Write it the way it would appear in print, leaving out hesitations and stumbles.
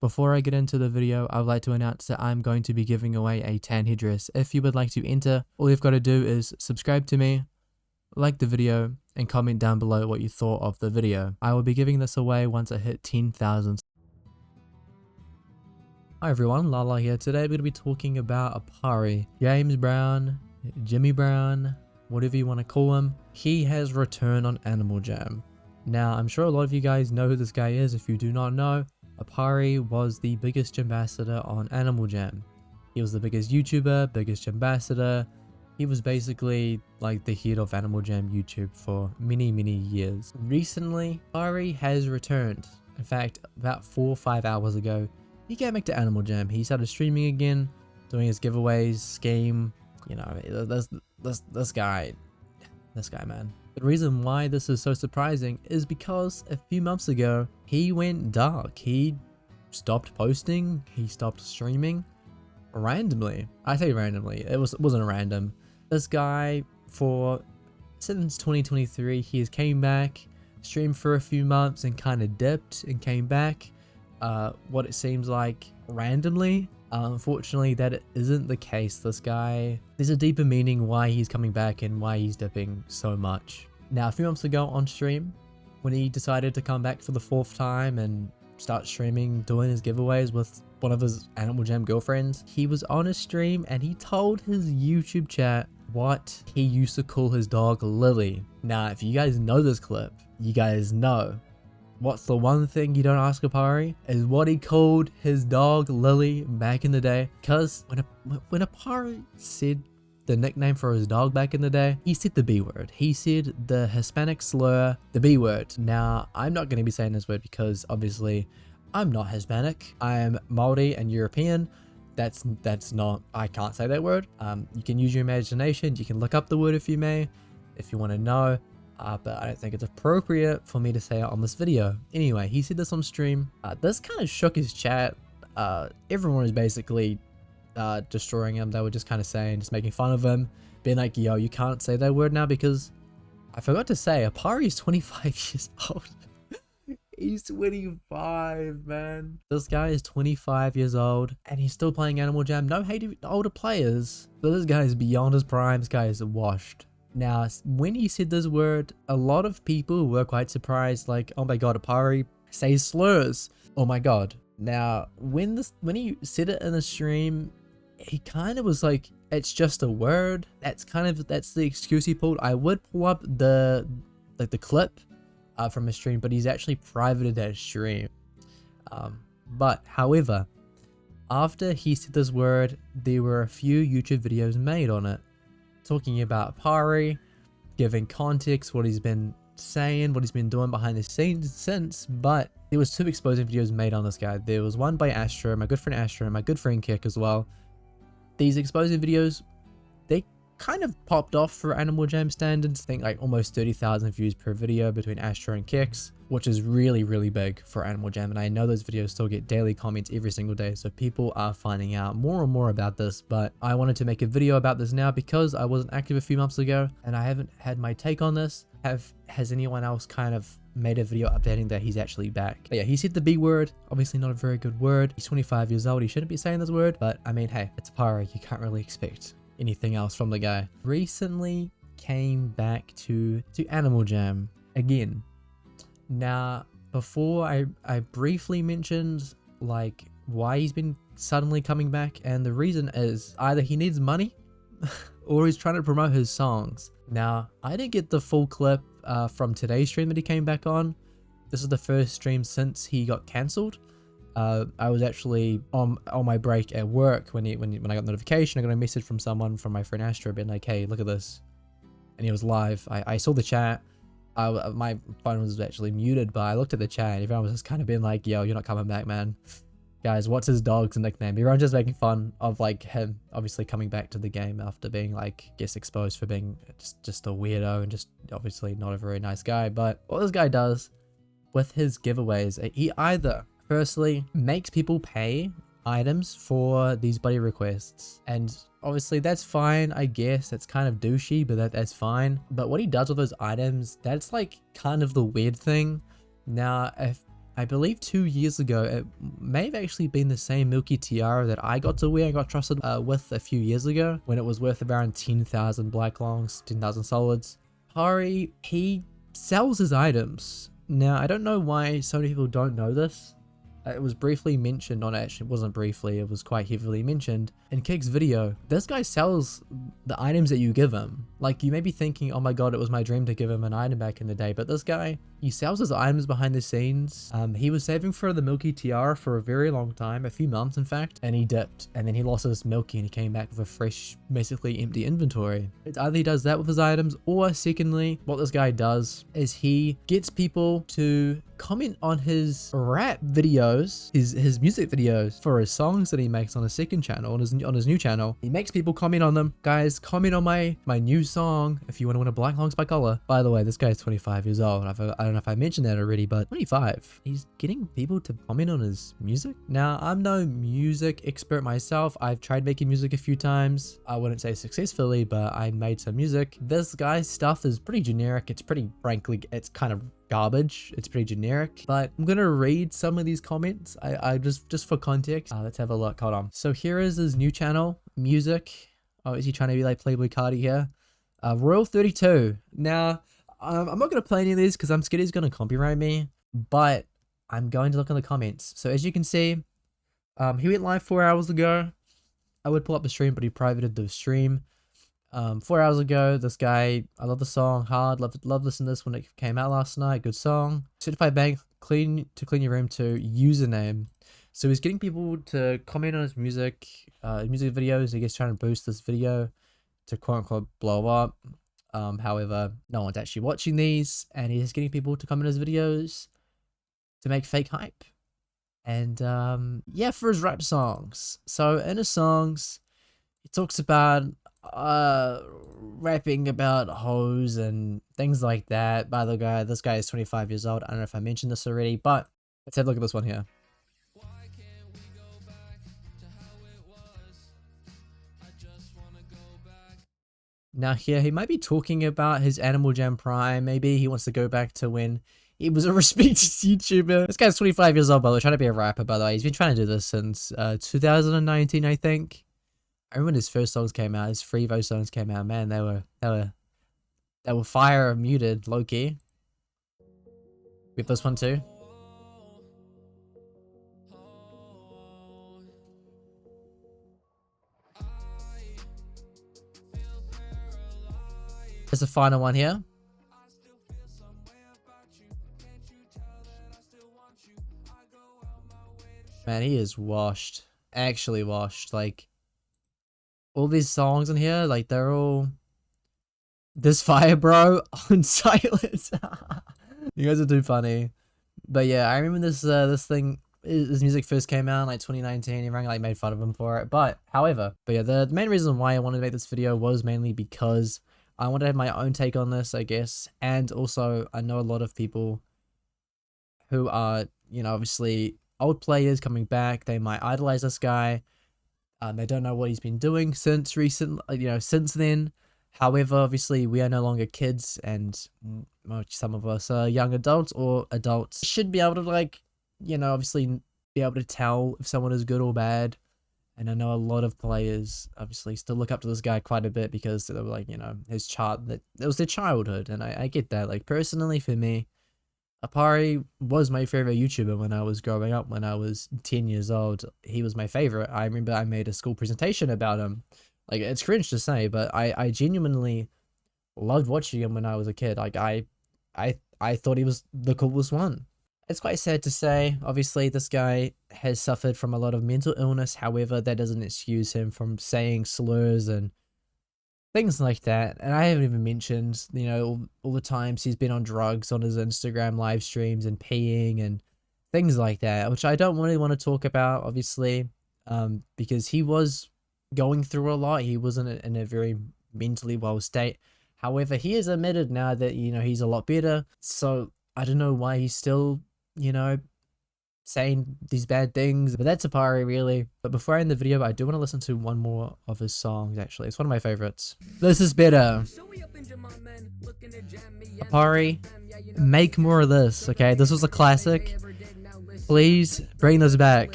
Before I get into the video, I would like to announce that I'm going to be giving away a tan headdress. If you would like to enter, all you've got to do is subscribe to me, like the video, and comment down below what you thought of the video. I will be giving this away once I hit 10,000. Hi everyone, Lala here. Today we're going to be talking about Aparri. James Brown, Jimmy Brown, whatever you want to call him. He has returned on Animal Jam. Now, I'm sure a lot of you guys know who this guy is. If you do not know, Aparri was the biggest ambassador on Animal Jam. He was the biggest YouTuber, biggest ambassador. He was basically like the head of Animal Jam YouTube for many years. Recently, Aparri has returned. In fact, about 4 or 5 hours ago, he came back to Animal Jam. He started streaming again, doing his giveaways, scheme. You know, this guy, man. The reason why this is so surprising is because a few months ago, he went dark. He stopped posting, he stopped streaming randomly. I say randomly, it wasn't random. This guy, since 2023, he has came back, streamed for a few months and kind of dipped and came back, what it seems like randomly. Unfortunately, that isn't the case. This guy, there's a deeper meaning why he's coming back and why he's dipping so much. Now, a few months ago on stream, when he decided to come back for the 4th time and start streaming, doing his giveaways with one of his Animal Jam girlfriends, he was on a stream and he told his YouTube chat what he used to call his dog Lily. Now, if you guys know this clip, you guys know what's the one thing you don't ask Aparri is what he called his dog Lily back in the day. Because when Aparri said the nickname for his dog back in the day, he said the B word. He said the Hispanic slur, the B word. Now, I'm not going to be saying this word because obviously I'm not Hispanic. I am Maori and European. That's not, I can't say that word. You can use your imagination. You can look up the word if you may, if you want to know. But I don't think it's appropriate for me to say it on this video. Anyway, he said this on stream. This kind of shook his chat. Everyone was basically destroying him. They were just kind of saying, just making fun of him, being like, yo, you can't say that word now, because I forgot to say, Aparri is 25 years old. He's 25, man. This guy is 25 years old and he's still playing Animal Jam. No hate to older players, but this guy is beyond his prime. This guy is washed. Now, when he said this word, a lot of people were quite surprised, like, oh my god, Aparri says slurs. Oh my god. Now, when he said it in the stream, he kind of was like, it's just a word. That's the excuse he pulled. I would pull up the clip from his stream, but he's actually privated that stream. But however, after he said this word, there were a few YouTube videos made on it, talking about Aparri, giving context, what he's been saying, what he's been doing behind the scenes since. But there was 2 exposing videos made on this guy. There was one by Astro, my good friend Astro, and my good friend Kick as well. These exposing videos, they kind of popped off for Animal Jam standards. I think like almost 30,000 views per video between Astro and Kicks, which is really big for Animal Jam. And I know those videos still get daily comments every single day, so people are finding out more and more about this. But I wanted to make a video about this now because I wasn't active a few months ago and I haven't had my take on this. Has anyone else kind of made a video updating that he's actually back? But yeah, he said the B word. Obviously not a very good word. He's 25 years old. He shouldn't be saying this word, but I mean, hey, it's Aparri. You can't really expect anything else from the guy. Recently came back to Animal Jam again. Now, before I briefly mentioned like why he's been suddenly coming back, and the reason is either he needs money or he's trying to promote his songs. Now, I didn't get the full clip from today's stream that he came back on. This is the first stream since he got cancelled. I was actually on my break at work when I got the notification. I got a message from my friend Astro, being like, hey, look at this. And he was live. I saw the chat. My phone was actually muted, but I looked at the chat and everyone was just kind of being like, yo, you're not coming back, man. Guys, what's his dog's nickname? Everyone's just making fun of like him obviously coming back to the game after being like, exposed for being just a weirdo and just obviously not a very nice guy. But what this guy does with his giveaways, he either firstly makes people pay items for these buddy requests, and obviously that's fine, I guess. That's kind of douchey, but that's fine. But what he does with those items, that's like kind of the weird thing. Now, if I believe 2 years ago, it may have actually been the same Milky Tiara that I got to wear and got trusted with a few years ago when it was worth around 10,000 black longs, 10,000 solids. Aparri, he sells his items. Now, I don't know why so many people don't know this. It was briefly mentioned on, actually it wasn't briefly, it was quite heavily mentioned in Kick's video. This guy sells the items that you give him. Like, you may be thinking, oh my god, it was my dream to give him an item back in the day, but this guy, he sells his items behind the scenes. He was saving for the Milky Tiara for a very long time, a few months in fact, and he dipped, and then he lost his Milky and he came back with a fresh, basically empty inventory. It's either he does that with his items, or secondly, what this guy does is he gets people to comment on his rap videos, his music videos for his songs that he makes on his second channel, on his new channel. He makes people comment on them. Guys, comment on my new song if you want to win a Black Longs by Color. By the way, this guy's 25 years old. I don't know if I mentioned that already, but 25. He's getting people to comment on his music. Now, I'm no music expert myself. I've tried making music a few times. I wouldn't say successfully, but I made some music. This guy's stuff is pretty generic. It's pretty, frankly, it's kind of garbage. It's pretty generic, but I'm gonna read some of these comments. I just for context. Let's have a look. Hold on. So here is his new channel, music. Oh, is he trying to be like Playboy Cardi here? Royal 32. Now, I'm not gonna play any of these because I'm scared he's gonna copyright me, but I'm going to look in the comments. So as you can see, he went live 4 hours ago. I would pull up the stream, but he privated the stream. 4 hours ago, this guy, I love the song, hard, love listening to this when it came out last night, good song. Certified Bank, clean your room to username. So he's getting people to comment on his music videos. I guess trying to boost this video to quote unquote blow up. However, no one's actually watching these, and he's getting people to comment on his videos to make fake hype. And yeah, for his rap songs. So in his songs, he talks about rapping about hoes and things like that. By the way, this guy is 25 years old. I don't know if I mentioned this already, but let's have a look at this one here. Now here, he might be talking about his Animal Jam prime. Maybe he wants to go back to when he was a respected YouTuber. This guy's 25 years old, by the way, trying to be a rapper, by the way. He's been trying to do this since 2019, I think. I remember when his first songs came out, his Freevo songs came out, man, they were fire muted, low-key. We have this one too. There's a final one here. Man, he is washed. Actually washed, like... all these songs in here, like they're all this fire bro on silence. You guys are too funny. But yeah, I remember this this music first came out in like 2019. Everyone like made fun of him for it. But yeah, the main reason why I wanted to make this video was mainly because I wanted to have my own take on this, I guess. And also I know a lot of people who are, you know, obviously old players coming back. They might idolize this guy. They don't know what he's been doing since since then. However, obviously we are no longer kids, and some of us are young adults or adults. Should be able to, like, you know, obviously be able to tell if someone is good or bad. And I know a lot of players obviously still look up to this guy quite a bit because they were like, you know, it was their childhood, and I get that. Like, personally for me, Aparri was my favorite YouTuber when I was growing up. When I was 10 years old, he was my favorite. I remember I made a school presentation about him. Like, it's cringe to say, but I genuinely loved watching him when I was a kid. Like, I thought he was the coolest one. It's quite sad to say. Obviously, this guy has suffered from a lot of mental illness. However, that doesn't excuse him from saying slurs and things like that. And I haven't even mentioned, you know, all the times he's been on drugs on his Instagram live streams and peeing and things like that, which I don't really want to talk about, obviously, because he was going through a lot. He wasn't in a very mentally well state. However, he has admitted now that, you know, he's a lot better. So I don't know why he's still, you know, saying these bad things, but that's Aparri, really. But before I end the video, I do want to listen to one more of his songs. Actually, it's one of my favorites. This is better. Aparri, make more of this. Okay, this was a classic. Please bring those back.